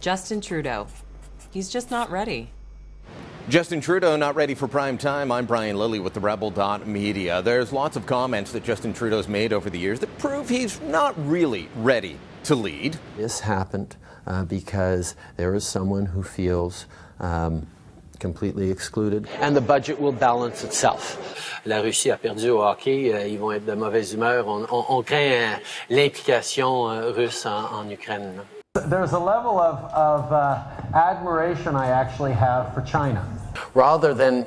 Justin Trudeau. He's just not ready. Justin Trudeau not ready for prime time. I'm Brian Lilley with TheRebel.media. There's lots of comments that Justin Trudeau's made over the years that prove he's not really ready to lead. This happened because there is someone who feels completely excluded. And the budget will balance itself. La Russie a perdu au hockey, ils vont être de mauvaise humeur. On craint l'implication russe en Ukraine. There's a level of admiration I actually have for China. Rather than,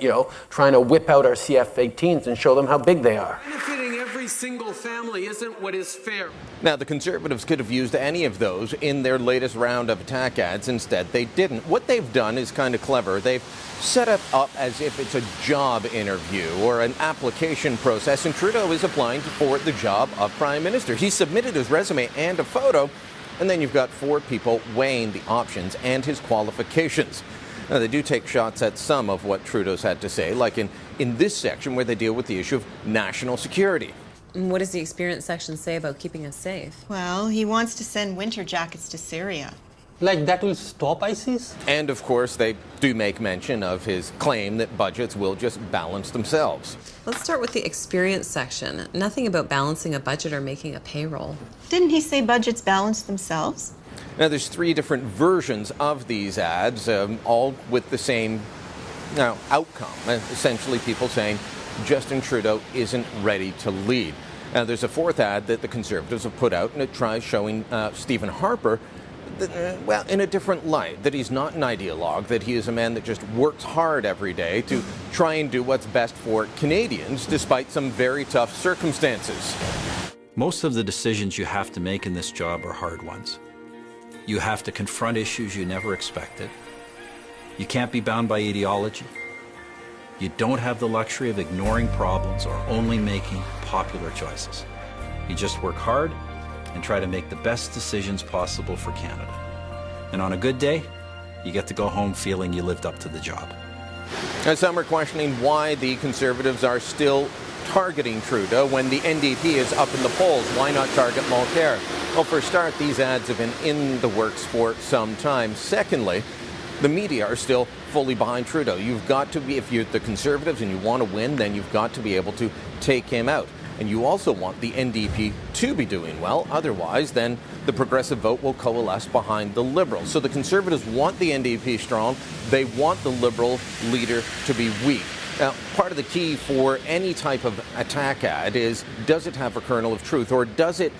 trying to whip out our CF-18s and show them how big they are. Benefiting every single family isn't what is fair. Now, the Conservatives could have used any of those in their latest round of attack ads. Instead, they didn't. What they've done is kind of clever. They've set it up as if it's a job interview or an application process, and Trudeau is applying for the job of Prime Minister. He submitted his resume and a photo, and then you've got 4 people weighing the options and his qualifications. Now, they do take shots at some of what Trudeau's had to say, like in this section where they deal with the issue of national security. What does the experience section say about keeping us safe? Well, he wants to send winter jackets to Syria. Like that will stop ISIS? And, of course, they do make mention of his claim that budgets will just balance themselves. Let's start with the experience section. Nothing about balancing a budget or making a payroll. Didn't he say budgets balance themselves? Now, there's 3 different versions of these ads, all with the same outcome. Essentially, people saying Justin Trudeau isn't ready to lead. Now, there's a 4th ad that the Conservatives have put out, and it tries showing Stephen Harper in a different light, that he's not an ideologue, that he is a man that just works hard every day to try and do what's best for Canadians, despite some very tough circumstances. Most of the decisions you have to make in this job are hard ones. You have to confront issues you never expected. You can't be bound by ideology. You don't have the luxury of ignoring problems or only making popular choices. You just work hard and try to make the best decisions possible for Canada. And on a good day, you get to go home feeling you lived up to the job. Now, some are questioning why the Conservatives are still targeting Trudeau when the NDP is up in the polls. Why not target Mulcair? Well, for a start, these ads have been in the works for some time. Secondly, the media are still fully behind Trudeau. You've got to be, if you're the Conservatives and you want to win, then you've got to be able to take him out. And you also want the NDP to be doing well. Otherwise, then the progressive vote will coalesce behind the Liberals. So the Conservatives want the NDP strong. They want the Liberal leader to be weak. Now, part of the key for any type of attack ad is, does it have a kernel of truth, or does it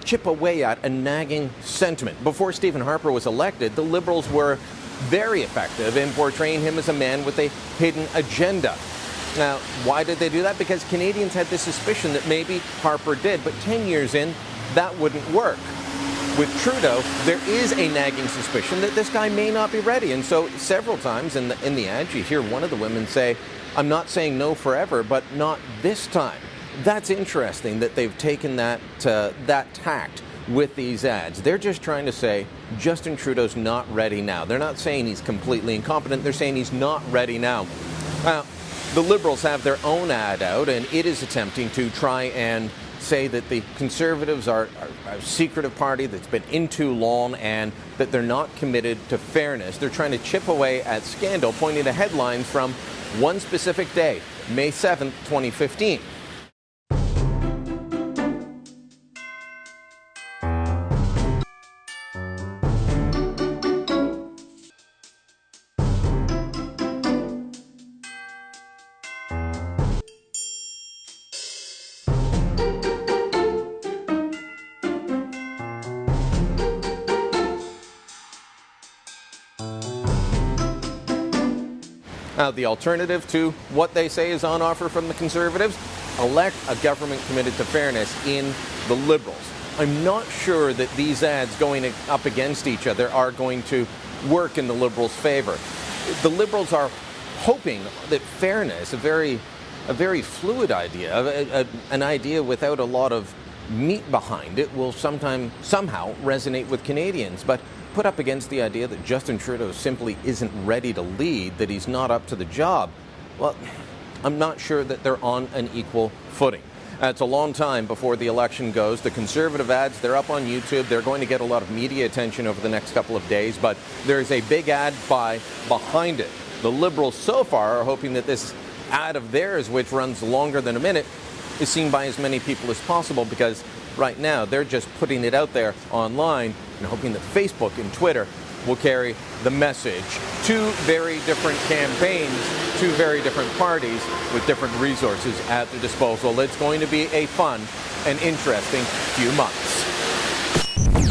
chip away at a nagging sentiment? Before Stephen Harper was elected, the Liberals were very effective in portraying him as a man with a hidden agenda. Now, why did they do that? Because Canadians had this suspicion that maybe Harper did, but 10 years in, that wouldn't work. With Trudeau, there is a nagging suspicion that this guy may not be ready. And so several times in the ad, you hear one of the women say, "I'm not saying no forever, but not this time." That's interesting that they've taken that tact with these ads. They're just trying to say Justin Trudeau's not ready now. They're not saying he's completely incompetent. They're saying he's not ready now. Now, the Liberals have their own ad out, and it is attempting to try and say that the Conservatives are a secretive party that's been in too long and that they're not committed to fairness. They're trying to chip away at scandal, pointing to headlines from one specific day, May 7th, 2015. Now, the alternative to what they say is on offer from the Conservatives, elect a government committed to fairness in the Liberals. I'm not sure that these ads going up against each other are going to work in the Liberals' favor. The Liberals are hoping that fairness, a very fluid idea, an idea without a lot of meat behind it, will somehow resonate with Canadians. But put up against the idea that Justin Trudeau simply isn't ready to lead, that he's not up to the job, well, I'm not sure that they're on an equal footing. It's a long time before the election goes. The Conservative ads, they're up on YouTube. They're going to get a lot of media attention over the next couple of days, but there's a big ad buy behind it. The Liberals so far are hoping that this ad of theirs, which runs longer than a minute, is seen by as many people as possible, because right now they're just putting it out there online and hoping that Facebook and Twitter will carry the message. Two very different campaigns, two very different parties with different resources at their disposal. It's going to be a fun and interesting few months.